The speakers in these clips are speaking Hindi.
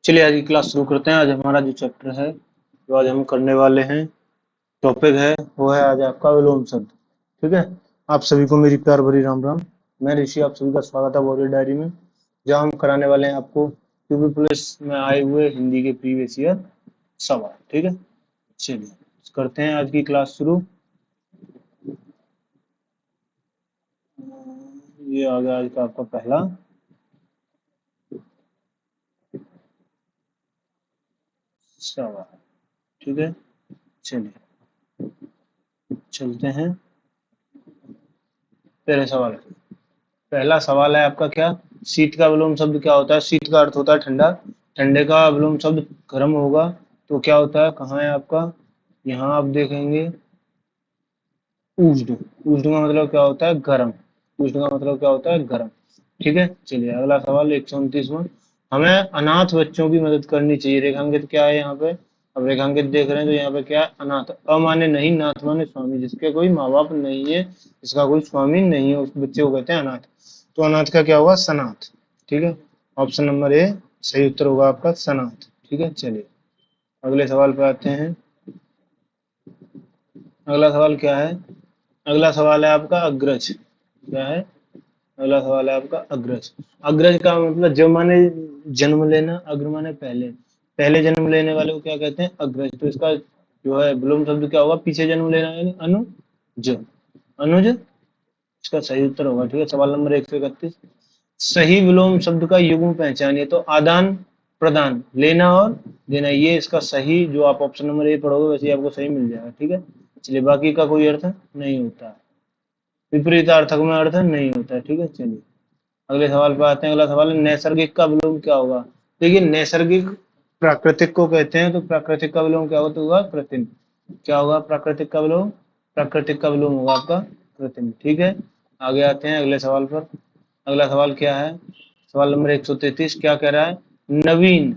चलिए आज की क्लास शुरू करते हैं। आज हमारा जो चैप्टर है जो आज हम करने वाले हैं, टॉपिक है वो है आज आपका विलोम शब्द। ठीक है। आप सभी को मेरी प्यार भरी राम राम। मैं ऋषि, आप सभी का स्वागत है वॉरियर डायरी में, जहाँ हम कराने वाले हैं आपको यूपी पुलिस में आए हुए हिंदी के प्रीवियस ईयर सवाल। ठीक है, चलिए करते हैं आज की क्लास शुरू। ये आ गया आज का आपका पहला सवाल। ठीक है, चलिए चलते हैं पहले सवाल। पहला सवाल है आपका क्या, शीत का विलोम शब्द क्या होता है। शीत का अर्थ होता है ठंडा, ठंडे का विलोम शब्द गर्म होगा। तो क्या होता है, कहाँ है आपका, यहाँ आप देखेंगे उष्ण। उष्ण का मतलब क्या होता है, गर्म। उष्ण का मतलब क्या होता है, गर्म। ठीक है, चलिए अगला सवाल 129वां। हमें अनाथ बच्चों की मदद करनी चाहिए। रेखांकित क्या है यहाँ पे, अब रेखांकित देख रहे हैं तो यहाँ पे क्या है, अनाथ। अ माने नहीं, नाथ माने स्वामी, जिसके कोई माँ बाप नहीं है, जिसका कोई स्वामी नहीं है, उस बच्चे को कहते हैं अनाथ। तो अनाथ का क्या होगा, सनाथ। ठीक है, ऑप्शन नंबर ए सही उत्तर होगा आपका सनाथ। ठीक है, चलिए अगले सवाल पे आते हैं। अगला सवाल क्या है, अगला सवाल है आपका अग्रज। क्या है, अगला सवाल है आपका अग्रज। अग्रज का मतलब जब माने जन्म लेना, अग्र माने पहले, पहले जन्म लेने वाले को क्या कहते हैं, अग्रज। तो इसका जो है विलोम शब्द क्या होगा, पीछे जन्म लेना यानी अनुज। अनुज इसका सही उत्तर होगा। ठीक है, सवाल नंबर 131। सही विलोम शब्द का युग्म पहचानिए। तो आदान प्रदान, लेना और देना, ये इसका सही, जो आप ऑप्शन नंबर ए पढ़ोगे वैसे ही आपको सही मिल जाएगा। ठीक है, चलिए बाकी का कोई अर्थ नहीं होता है, विपरीतार्थक में अर्थ नहीं होता है। ठीक है, चलिए अगले सवाल पे आते हैं। अगला सवाल है नैसर्गिक का विलोम क्या होगा। देखिए नैसर्गिक प्राकृतिक को कहते हैं, तो प्राकृतिक का विलोम क्या होगा, तो होगा कृत्रिम। क्या होगा प्राकृतिक का विलोम, प्राकृतिक का विलोम होगा आपका कृत्रिम। ठीक है, आगे आते हैं अगले सवाल पर। अगला सवाल क्या है, सवाल नंबर 133 क्या कह रहा है, नवीन।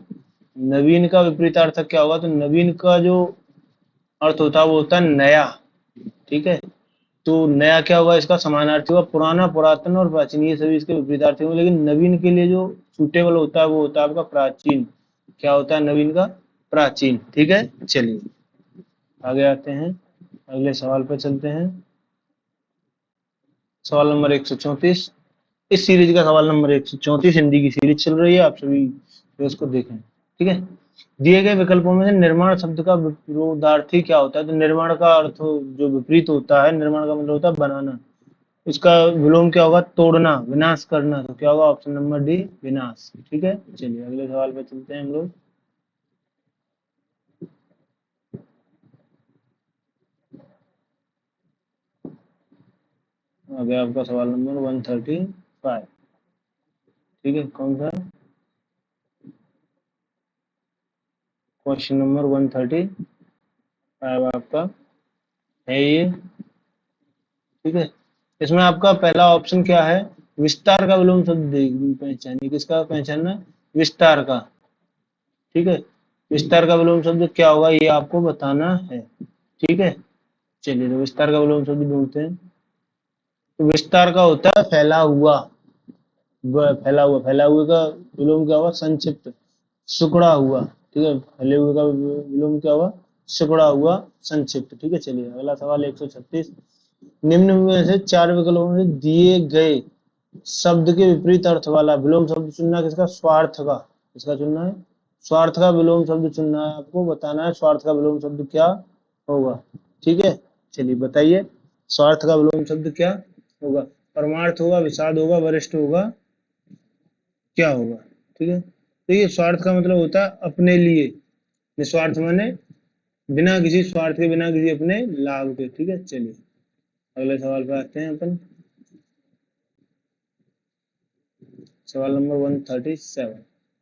नवीन का विपरीतार्थक क्या होगा, तो नवीन का जो अर्थ होता है वो होता है नया। ठीक है, तो नया क्या होगा, इसका समानार्थी होगा पुराना, पुरातन और प्राचीन, ये सभी इसके विपरीतार्थी होंगे। लेकिन नवीन के लिए जो सुटेबल होता है वो होता है आपका प्राचीन। क्या होता है नवीन का, प्राचीन। ठीक है, चलिए आगे आते हैं, अगले सवाल पर चलते हैं। सवाल नंबर 134। इस सीरीज का सवाल नंबर 134, हिंदी की सीरीज चल रही है, आप सभी जो इसको देखें। ठीक है, दिए गए विकल्पों में से निर्माण शब्द का विरोधार्थी क्या होता है। तो निर्माण का अर्थ जो विपरीत होता है, निर्माण का मतलब होता है बनाना, इसका विलोम क्या होगा, तोड़ना, विनाश करना। तो क्या होगा ऑप्शन नंबर डी, विनाश। ठीक है, चलिए अगले सवाल पे चलते हैं हम लोग। आ गया आपका सवाल नंबर 135। ठीक है, कौन सा, क्वेश्चन नंबर 135 आपका है ये। ठीक है, इसमें आपका पहला ऑप्शन क्या है, विस्तार का विलोम शब्द पहचानिए। किसका पहचानना, विस्तार का। ठीक है, विस्तार का विलोम शब्द क्या होगा ये आपको बताना है। ठीक है, चलिए तो विस्तार का विलोम शब्द ढूंढते हैं। तो विस्तार का होता है फैला हुआ। फैला हुआ, फैला हुए का विलोम क्या हुआ, संक्षिप्त, सिकुड़ा हुआ। ठीक है, फैले हुए का विलोम क्या हुआ, सिकुड़ा हुआ, संक्षिप्त। ठीक है, चलिए अगला सवाल 136। निम्न में से चार विकल्पों में दिए गए शब्द के विपरीत अर्थ वाला विलोम शब्द चुनना। किसका, स्वार्थ का। किसका चुनना है, स्वार्थ का विलोम शब्द चुनना है, आपको बताना है स्वार्थ का विलोम शब्द क्या होगा। ठीक है, चलिए बताइए स्वार्थ का विलोम शब्द क्या होगा। परमार्थ होगा, विषाद होगा, वरिष्ठ होगा, क्या होगा। ठीक है, तो ये स्वार्थ का मतलब होता है अपने लिए, निस्वार्थ माने बिना किसी स्वार्थ के, बिना किसी अपने लाभ के। ठीक है, चलिए अगले सवाल पे आते हैं अपन। सवाल नंबर 137।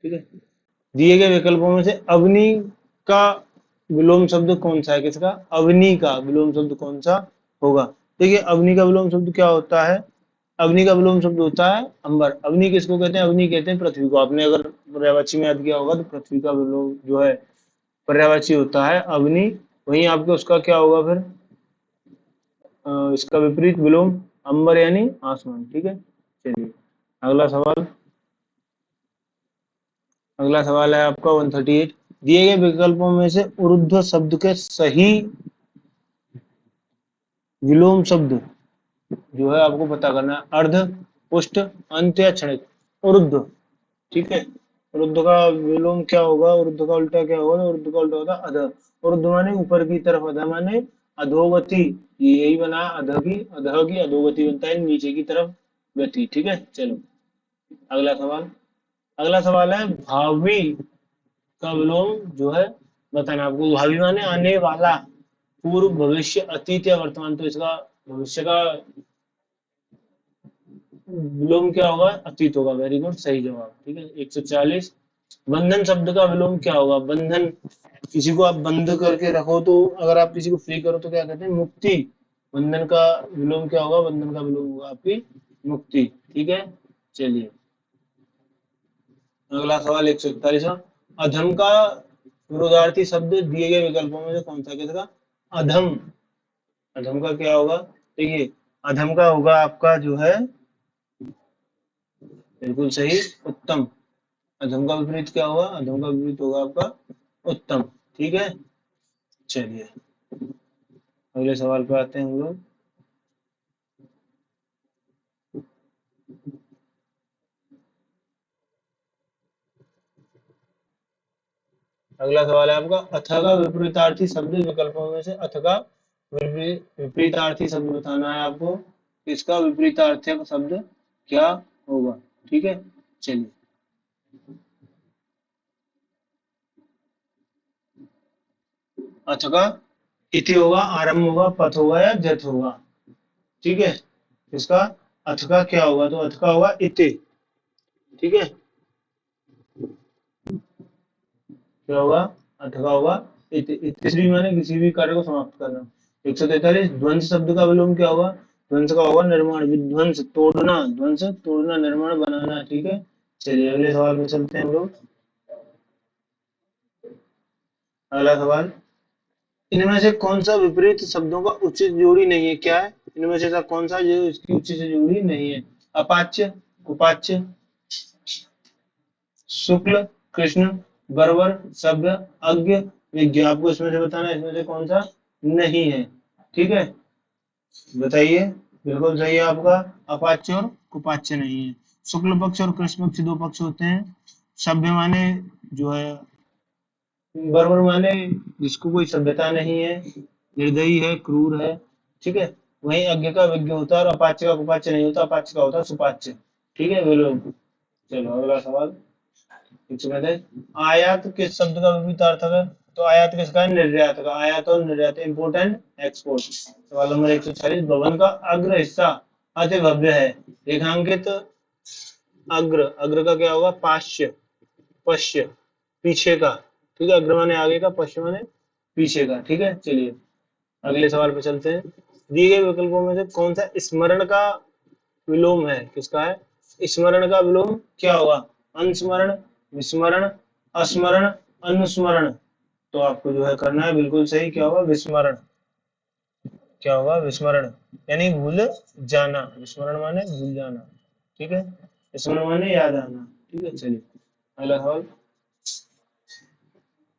ठीक है, दिए गए विकल्पों में से अवनी का विलोम शब्द कौन सा है। किसका, अवनी का विलोम शब्द कौन सा होगा। देखिए अवनी का विलोम शब्द क्या होता है, अग्नि का विलोम शब्द होता है अंबर। अग्नि किसको कहते हैं, अग्नि कहते हैं पृथ्वी को। आपने अगर पर्यायवाची में याद किया होगा तो पृथ्वी का विलोम जो है पर्यायवाची होता है अग्नि। वहीं आपके उसका क्या होगा फिर, इसका विपरीत विलोम अंबर यानी आसमान। ठीक है, चलिए अगला सवाल। अगला सवाल है आपका 138। दिए गए विकल्पों में से ऊर्ध्व शब्द के सही विलोम शब्द जो है आपको पता करना है। अर्ध, पुष्ट, अंत या क्षणिक। ऊर्ध्व, ठीक है। ऊर्ध्व का विलोम क्या होगा, ऊर्ध्व का उल्टा क्या होगा, तो ऊर्ध्व का उल्टा होता है अध। ऊर्ध्व माने ऊपर की तरफ, अध माने अधोगति, यही बना अधः की अधोगति बनता है, नीचे की तरफ गति, ठीक है। चलो अगला सवाल। अगला सवाल है भावी का विलोम जो है बताना आपको। भावी माने आने वाला, पूर्व, भविष्य, अतीत या वर्तमान। तो इसका भविष्य का विलोम क्या होगा, अतीत होगा। वेरी गुड, सही जवाब, ठीक है। 140। बंधन शब्द का विलोम क्या होगा। बंधन, किसी को आप बंद करके रखो तो, अगर आप किसी को फ्री करो तो क्या कहते हैं, मुक्ति। बंधन का विलोम क्या होगा, बंधन का विलोम होगा आपकी मुक्ति, ठीक है। चलिए अगला सवाल 141। अधम का विरोधार्थी शब्द दिए गए विकल्पों में से कौन सा, किसका, अधम। अधम का क्या होगा, देखिए अधम का होगा आपका जो है, बिल्कुल सही, उत्तम। अधम का विपरीत क्या होगा, अधम का विपरीत होगा आपका उत्तम, ठीक है। चलिए अगले सवाल पे आते हैं हम लोग। अगला सवाल है आपका, अथ का विपरीतार्थी शब्द विकल्पों में से अथ का विपरीतार्थी शब्द बताना है आपको। इसका विपरीतार्थक शब्द क्या होगा, ठीक है। चलिए अथ का इति होगा, आरंभ होगा, पथ होगा या जथ होगा, ठीक है। इसका अथ का क्या होगा, तो अथ का होगा इति, ठीक है। क्या होगा, अथ का होगा इति। इतिश्री माने किसी भी कार्य को समाप्त करना। 143। ध्वंस शब्द का विलोम क्या होगा। ध्वंस का होगा निर्माण, विध्वंस तोड़ना, ध्वंस तोड़ना, निर्माण बनाना, ठीक है। चलिए अगले सवाल में चलते हैं हम लोग। अगला सवाल, इनमें से कौन सा विपरीत शब्दों का उचित जोड़ी नहीं है, क्या है, इनमें से ऐसा कौन सा जो इसकी उचित जोड़ी नहीं है। अपाच्य, कुपाच्य, शुक्ल, कृष्ण, बर्बर, सभ्य, अज्ञ, विज्ञ। आपको इसमें से बताना है इसमें से कौन सा नहीं है, ठीक है। बताइए, बिल्कुल सही है आपका, अपाच्य और कुपाच्य नहीं है। शुक्ल पक्ष और कृष्ण पक्ष दो पक्ष होते हैं। सभ्य माने जो है, बर्बर माने जिसको कोई सभ्यता नहीं है, निर्दयी है, क्रूर है, ठीक है। वहीं अज्ञ का विज्ञ होता है, और अपाच्य का कुपाच्य नहीं होता, अपाच्य का होता है सुपाच्य, ठीक है। बोलो, चलो अगला सवाल। 135। आयात किस शब्द का विपरीतार्थक है, तो आयात किसका है, निर्यात का। आयात और निर्यात, इम्पोर्टेंट, एक्सपोर्ट। सवाल नंबर 140। भवन का अग्र हिस्सा अति भव्य है, रेखांकित अग्र, अग्र का क्या होगा, पाश्य, पश्य, पीछे का, ठीक है। अग्र माने आगे का, पश्य माने पीछे का, ठीक है। चलिए अगले सवाल पे चलते हैं। दिए गए विकल्पों में से कौन सा स्मरण का विलोम है, किसका है स्मरण का विलोम, क्या होगा, अनुस्मरण, विस्मरण, स्मरण, अनुस्मरण। तो आपको जो है करना है बिल्कुल सही, क्या होगा, विस्मरण। क्या होगा, विस्मरण, यानी भूल जाना। विस्मरण माने भूल जाना, ठीक है। स्मरण माने याद आना, ठीक है। चलिए अगला सवाल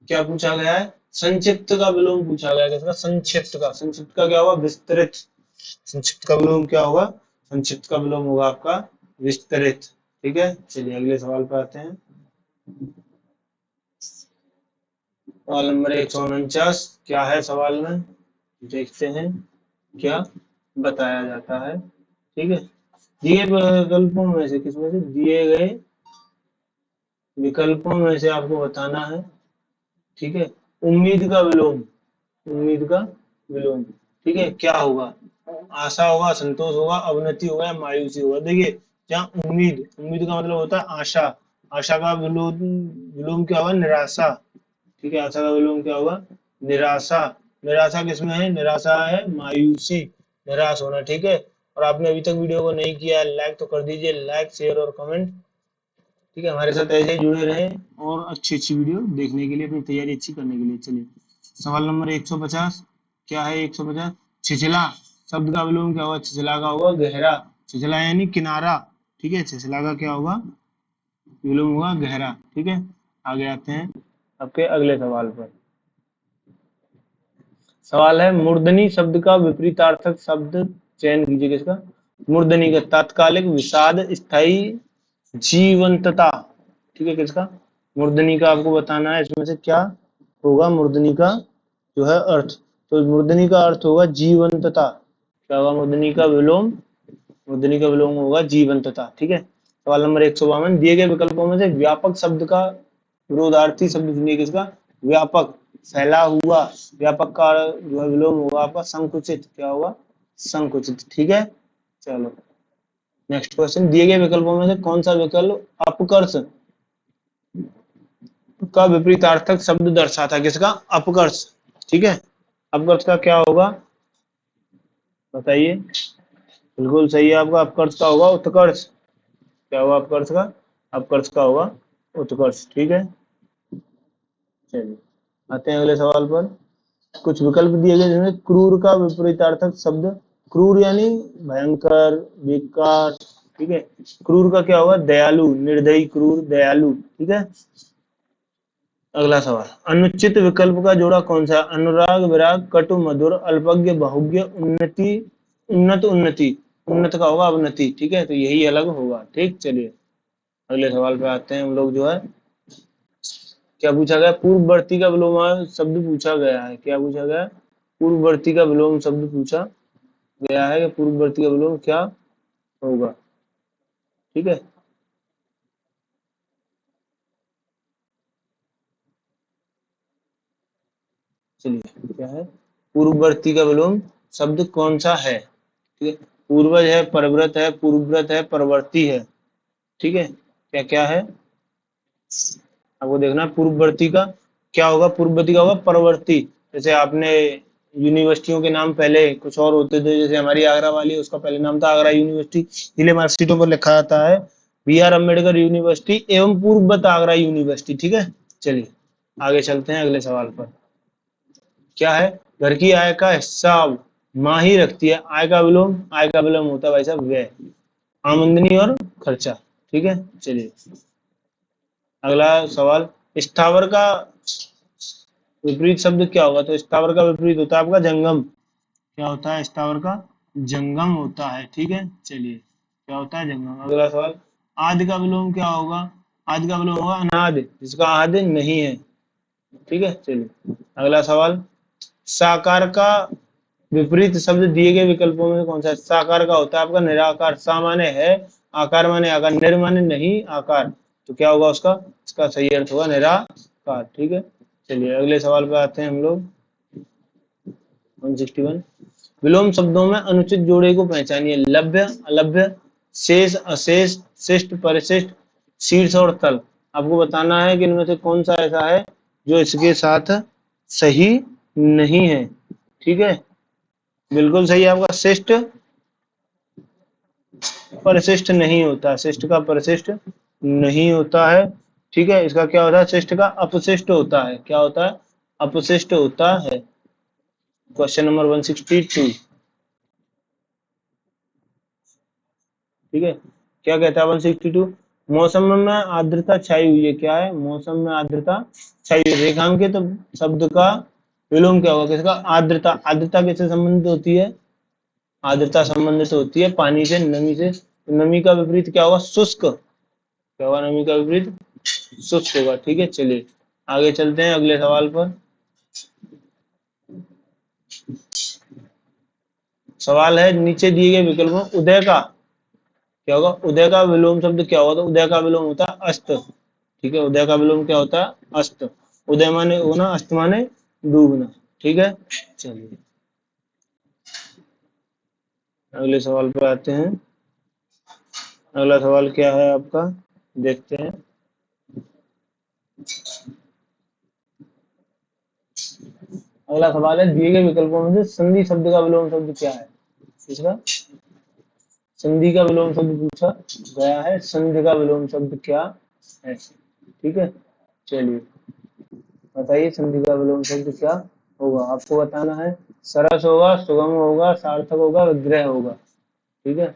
क्या पूछा गया है, संक्षिप्त का विलोम पूछा गया है, किसका, संक्षिप्त का। संक्षिप्त का क्या होगा, विस्तृत। संक्षिप्त का विलोम क्या होगा, संक्षिप्त का विलोम होगा आपका विस्तृत, ठीक है। चलिए अगले सवाल पर आते हैं। सवाल नंबर 149। क्या है सवाल में, देखते हैं क्या बताया जाता है, ठीक है। दिए गए विकल्पों में से, किसमें से, दिए गए विकल्पों में से आपको बताना है, ठीक है। उम्मीद का विलोम, उम्मीद का विलोम, ठीक है, क्या होगा। आशा होगा, संतोष होगा, अवनति होगा या मायूसी होगा। देखिए जहाँ उम्मीद, उम्मीद का मतलब होता है आशा। आशा का विलोम, विलोम क्या होगा, निराशा, ठीक है। आशा का विलोम क्या होगा, निराशा। निराशा किसमें है, निराशा है मायूसी, निराश होना, ठीक है। और आपने अभी तक वीडियो को नहीं किया है लाइक, तो कर दीजिए लाइक, शेयर और कमेंट, ठीक है। हमारे साथ ऐसे ही जुड़े रहें और अच्छी अच्छी वीडियो देखने के लिए, अपनी तैयारी अच्छी करने के लिए। चलिए सवाल नंबर 150। क्या है 150, छिछला शब्द का विलोम क्या होगा, छिछला का होगा गहरा। छिछला यानी किनारा, ठीक है। छिछला का क्या होगा, विलोम होगा गहरा, ठीक है। आगे आते हैं आपके अगले सवाल पर। सवाल है मूर्धनी शब्द का विपरीतार्थक शब्द चयन कीजिए। किसका? मूर्धनी का तात्कालिक, विषाद, स्थायी, जीवंतता। ठीक है, किसका? मूर्धनी का आपको बताना है इसमें से क्या होगा मूर्धनी का जो है अर्थ। तो मूर्धनी का अर्थ होगा जीवंतता। क्या होगा मूर्धनी का विलोम? मूर्धनी का विलोम होगा जीवंतता। ठीक है। सवाल नंबर 152, दिए गए विकल्पों में से व्यापक शब्द का विरोधार्थी शब्द चुनिए। किसका? व्यापक, फैला हुआ। व्यापक का जो है विलोम होगा आपका संकुचित। क्या होगा? संकुचित। ठीक है, चलो नेक्स्ट क्वेश्चन। दिए गए विकल्पों में से कौन सा विकल्प अपकर्ष का विपरीतार्थक शब्द दर्शाता है? किसका? अपकर्ष। ठीक है, अपकर्ष का क्या होगा बताइए। बिल्कुल सही है आपका, अपकर्ष का होगा उत्कर्ष। क्या होगा अपकर्ष का? अपकर्ष का होगा उत्कर्ष। ठीक है, चलिए आते हैं अगले सवाल पर। कुछ विकल्प दिए गए जिसमें क्रूर का विपरीतार्थक शब्द, क्रूर यानी भयंकर, बेकार। ठीक है, क्रूर का क्या होगा? दयालु, निर्दयी, क्रूर, दयालु। ठीक है, अगला सवाल। अनुचित विकल्प का जोड़ा कौन सा? अनुराग, विराग, कटु, मधुर, अल्पज्ञ, बहुज्ञ, उन्नति, उन्नत, उन्नति। उन्नत का होगा अवनति। ठीक है, तो यही अलग होगा। ठीक, चलिए अगले सवाल पे आते हैं हम लोग जो है। क्या पूछा गया? पूर्ववर्ती का विलोम शब्द पूछा गया है। क्या पूछा गया? पूर्ववर्ती का विलोम शब्द पूछा गया है कि पूर्ववर्ती का विलोम क्या होगा। ठीक है, चलिए क्या है पूर्ववर्ती का विलोम शब्द कौन सा है? ठीक है, पूर्वज है, परव्रत है, पूर्वव्रत है, परवर्ती है। ठीक है, क्या क्या है आपको देखना है। पूर्ववर्ती का क्या होगा? पूर्ववर्ती का होगा परवर्ती। जैसे आपने यूनिवर्सिटियों के नाम पहले कुछ और होते थे, जैसे हमारी आगरा वाली है, उसका पहले नाम था आगरा यूनिवर्सिटी, इसलिए मार्कशीटों पर लिखा जाता है बी आर अम्बेडकर यूनिवर्सिटी एवं पूर्ववत आगरा यूनिवर्सिटी। ठीक है, चलिए आगे चलते हैं अगले सवाल पर। क्या है? घर की आय का हिस्सा माँ ही रखती है। आय का विलोम, आय का विलोम होता है भाई साहब व्यय, आमदनी और खर्चा। ठीक है, चलिए अगला सवाल। स्थावर का विपरीत शब्द क्या होगा? तो स्थावर का विपरीत होता है आपका जंगम। क्या होता है स्थावर का? जंगम होता है। ठीक है, चलिए क्या होता है? जंगम। अगला सवाल। आदि का विलोम क्या होगा? आदि का विलोम होगा अनादि, जिसका आदि नहीं है। ठीक है, चलिए अगला सवाल। साकार का विपरीत शब्द दिए गए विकल्पों में कौन सा है? साकार का होता है आपका निराकार। सा माने है, आकार माने आकार, निर माने नहीं, आकार। तो क्या होगा उसका? इसका सही अर्थ होगा निराकार। ठीक है, चलिए अगले सवाल पे आते हैं हम लोग। 161, विलोम शब्दों में अनुचित जोड़े को पहचानिए। लभ्य, अलभ्य, शेष, अशेष, शिष्ट, परिशिष्ट, शीर्ष और तल। आपको बताना है कि इनमें से कौन सा ऐसा है जो इसके साथ सही नहीं है। ठीक है, बिल्कुल सही है आपका। शिष्ट परिशिष्ट नहीं होता, शिष्ट का परिशिष्ट नहीं होता है। ठीक है, इसका क्या होता है? शिष्ट का अपशिष्ट होता है। क्या होता है? अपशिष्ट होता है। Question number 162। ठीक है, क्या कहता है 162? मौसम में आर्द्रता छाई हुई है। क्या है? मौसम में आर्द्रता छाई हुई है। रेखांकित शब्द का विलोम क्या होगा? किसका? आर्द्रता। आर्द्रता किससे संबंधित होती है? आर्द्रता संबंधित होती है पानी से, नमी से। तो नमी का विपरीत क्या होगा? शुष्क। क्या होगा नमी का विपरीत? शुष्क होगा। ठीक है, चलिए आगे चलते हैं अगले सवाल पर। सवाल है नीचे दिए गए विकल्पों उदय का क्या होगा? उदय का विलोम शब्द क्या होगा? तो उदय का विलोम होता है अस्त। ठीक है, उदय का विलोम क्या होता है? अस्त। उदय माने होना, अस्त माने डूबना। ठीक है, चलिए अगले सवाल पर आते हैं। अगला सवाल क्या है आपका? देखते हैं। अगला सवाल है दिए गए विकल्पों में से संधि शब्द का विलोम शब्द क्या है? इसका संधि का विलोम शब्द पूछा गया है। संधि का विलोम शब्द क्या है? ठीक है, चलिए बताइए संधि का विलोम शब्द क्या होगा? आपको बताना है। सरस होगा, सुगम होगा, सार्थक होगा, विग्रह होगा। ठीक है,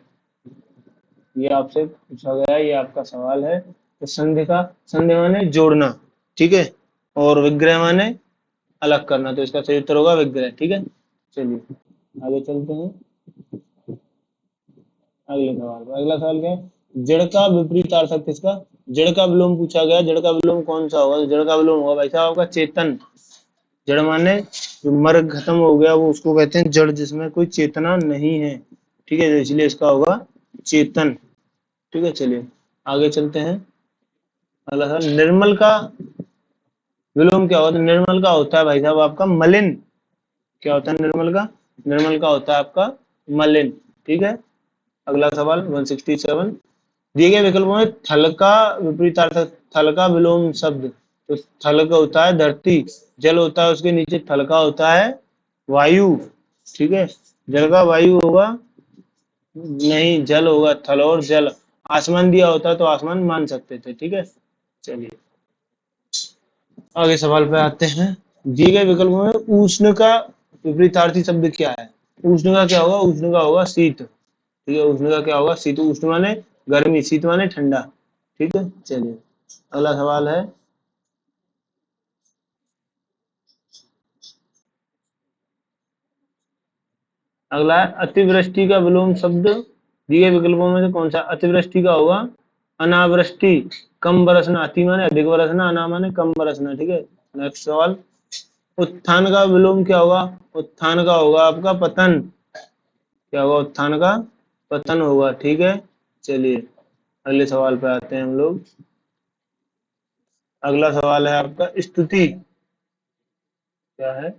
ये आपसे पूछा गया है, ये आपका सवाल है। तो संधि का, संधि माने जोड़ना। ठीक है, और विग्रह माने अलग करना, तो इसका सही उत्तर होगा विग्रह। ठीक है, चलिए आगे चलते हैं अगले सवाल पर। अगला सवाल क्या है, जड़ का विपरीतार्थक किसका? जड़ का विलोम पूछा गया, जड़ का विलोम कौन सा होगा? तो जड़ का विलोम होगा भाई साहब आपका चेतन। जड़ माने जो मर खत्म हो गया वो उसको कहते हैं जड़, जिसमें कोई चेतना नहीं है। ठीक है, तो इसलिए इसका होगा चेतन। ठीक है, चलिए आगे चलते हैं। अगला सवाल, निर्मल का विलोम क्या होता है? निर्मल का होता है भाई साहब आपका मलिन। क्या होता है निर्मल का? निर्मल का होता है आपका मलिन। ठीक है, अगला सवाल 167, दिए गए विकल्पों में थल का विपरीतार्थक, थल का विलोम शब्द। तो थल का होता है धरती, जल होता है उसके नीचे, थल का होता है वायु। ठीक है, जल का वायु होगा नहीं, जल होगा, थल और जल। आसमान दिया होता तो आसमान मान सकते थे। ठीक है, चलिए आगे सवाल पे आते हैं। दिए गए विकल्पों में उष्ण का विपरीतार्थी शब्द क्या है? उष्ण का क्या होगा? उष्ण का होगा शीत। ठीक है, उष्ण का क्या होगा? शीत। उष्ण माने गर्मी, शीत माने ठंडा। ठीक है, चलिए अगला सवाल है। अगला है, अतिवृष्टि का विलोम शब्द दिए गए विकल्पों में से कौन सा? अतिवृष्टि का होगा अनावृष्टि, कम बरसना। अति माने अधिक बरसना, अना माने कम बरसना। ठीक है, नेक्स्ट सवाल, उत्थान का विलोम क्या होगा? उत्थान का होगा आपका पतन। क्या होगा? उत्थान का पतन होगा। ठीक है, चलिए अगले सवाल पे आते हैं हम लोग। अगला सवाल है आपका स्तुति। क्या है?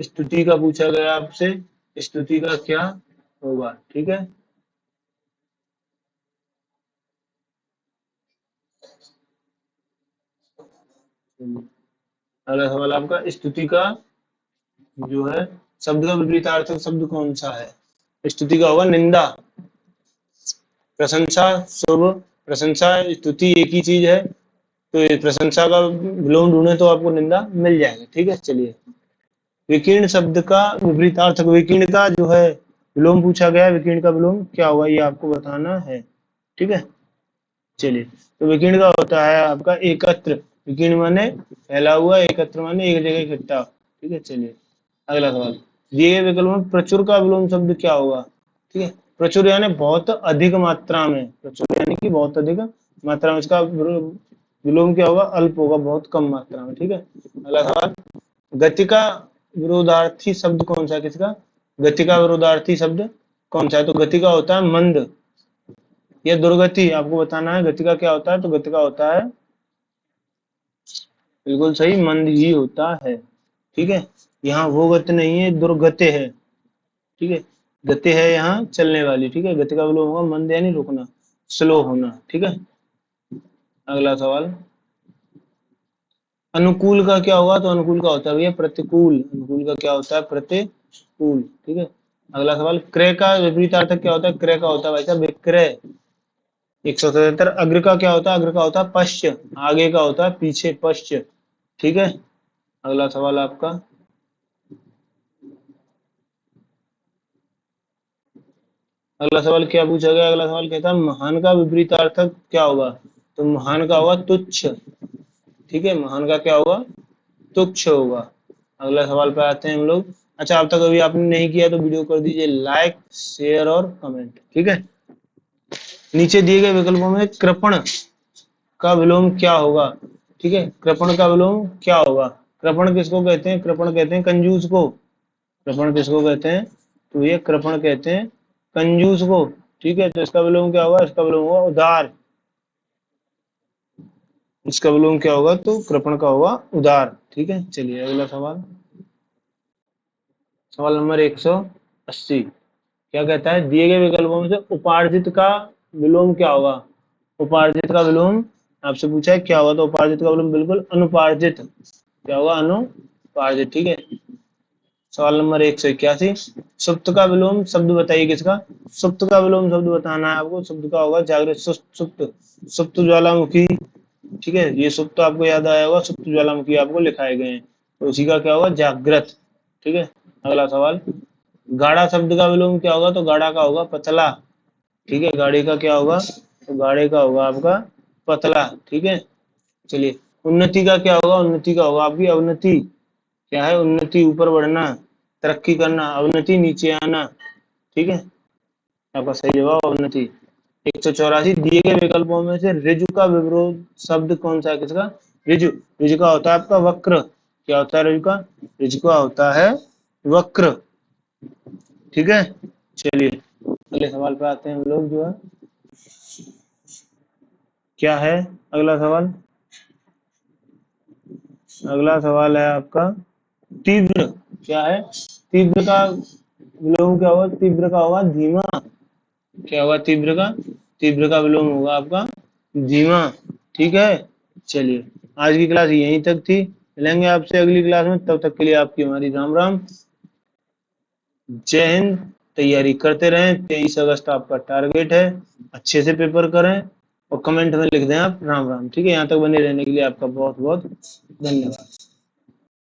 स्तुति का पूछा गया आपसे, स्तुति का क्या होगा? ठीक है, अगला सवाल आपका स्तुति का जो है शब्द का विपरीतार्थक शब्द कौन सा है? स्तुति का होगा निंदा। प्रशंसा, शुभ, प्रशंसा स्तुति एक ही चीज है, तो ये प्रशंसा का विलोम ढूंढे तो आपको निंदा मिल जाएगा। ठीक है, चलिए विकीर्ण शब्द का विपरीतार्थक, विकीर्ण का जो है विलोम पूछा गया है, विकीर्ण का विलोम क्या होगा ये आपको बताना है। ठीक है, चलिए तो विकीर्ण का होता है आपका एकत्र। विकीर्ण माने फैला हुआ, एकत्र माने एक जगह इकट्ठा। ठीक है, चलिए अगला सवाल, दिए गए विकल्प में प्रचुर का विलोम शब्द क्या होगा? ठीक है, प्रचुर यानी बहुत अधिक मात्रा में, प्रचुर यानी कि बहुत अधिक मात्रा में, इसका विलोम क्या होगा? अल्प होगा, बहुत कम मात्रा में। ठीक है, अगला सवाल, गति का विरोधार्थी शब्द कौन सा है? किसका? गति का विरोधार्थी शब्द कौन सा है? तो गति का होता है मंद या दुर्गति। आपको बताना है गति का क्या होता है, तो गति का होता है बिल्कुल सही मंद ही होता है। ठीक है, यहाँ वो गति नहीं है, दुर्गति है। ठीक है, गति है यहाँ चलने वाली। ठीक है, गति का विलोम होगा मंद यानी रुकना, स्लो होना। ठीक है, अगला सवाल, अनुकूल का क्या होगा? तो अनुकूल का होता है भैया प्रतिकूल। अनुकूल का क्या होता है? प्रतिकूल। ठीक है, अगला सवाल, क्रय का विपरीतार्थक क्या होता है? क्रय का होता है भाई साहब विक्रय। 177, अग्र का क्या होता है? अग्र का होता है पश्च, आगे का होता है पीछे, पश्च। ठीक है, अगला सवाल आपका, अगला सवाल क्या पूछा गया? अगला सवाल कहता है महान का विपरीतार्थक क्या होगा? तो महान का होगा तुच्छ। ठीक है, महान का क्या होगा? तुच्छ होगा। अगला सवाल पे आते हैं हम लोग। अच्छा, अब तक अभी आपने नहीं किया तो वीडियो कर दीजिए लाइक, शेयर और कमेंट। ठीक है, नीचे दिए गए विकल्पों में कृपण का विलोम क्या होगा? ठीक है, कृपण का विलोम क्या होगा? कृपण किसको कहते हैं? कृपण कहते हैं कंजूस को। कृपण किसको कहते हैं? तो ये कृपण कहते हैं कंजूस को। ठीक है, तो इसका विलोम क्या होगा? इसका विलोम होगा उदार। इसका विलोम क्या होगा? तो कृपण का होगा उदार। ठीक है, चलिए अगला सवाल, सवाल नंबर 180, क्या कहता है? दिए गए विकल्पों में से उपार्जित का विलोम क्या होगा? उपार्जित का विलोम आपसे पूछा है क्या होगा? तो उपार्जित का विलोम बिल्कुल अनुपार्जित। क्या होगा? अनुपार्जित। ठीक है, सवाल नंबर 181, सुप्त का विलोम शब्द बताइए किसका? सुप्त का विलोम शब्द बताना है आपको। शब्द का होगा जागृत, सुप्त, सुप्त ज्वालामुखी। ठीक है, ये सुप्त आपको याद आया होगा, सुप्त ज्वालामुखी आपको लिखाए गए हैं, तो उसी का क्या होगा? जागृत। ठीक है, अगला सवाल, गाढ़ा शब्द का विलोम क्या होगा? तो गाढ़ा का होगा पतला। ठीक है, गाड़ी का क्या होगा? तो गाड़ी का होगा आपका पतला। ठीक है, चलिए उन्नति का क्या होगा? उन्नति का होगा आपकी अवनति। क्या है? उन्नति, ऊपर बढ़ना, तरक्की करना। अवनति, नीचे आना। ठीक है, आपका सही जवाब अवनति। 184 दिए गए विकल्पों में से ऋजु का विपरीत शब्द कौन सा है? किसका? ऋजु। ऋजु का होता है आपका वक्र। क्या होता है ऋजु का? ऋजु का होता है वक्र। ठीक है, चलिए अगले सवाल पे आते हैं हम लोग जो है। क्या है अगला सवाल? अगला सवाल है आपका तीव्र। क्या है? तीव्र का विलोम क्या होगा? तीव्र का होगा धीमा। क्या होगा तीव्र का? तीव्र का विलोम होगा आपका धीमा। ठीक है, चलिए आज की क्लास यहीं तक थी। मिलेंगे आपसे अगली क्लास में, तब तक के लिए आपकी हमारी राम राम, जय हिंद। तैयारी करते रहें, 23 अगस्त आपका टारगेट है। अच्छे से पेपर करें और कमेंट में लिख दें आप राम राम। ठीक है, यहाँ तक बने रहने के लिए आपका बहुत बहुत धन्यवाद।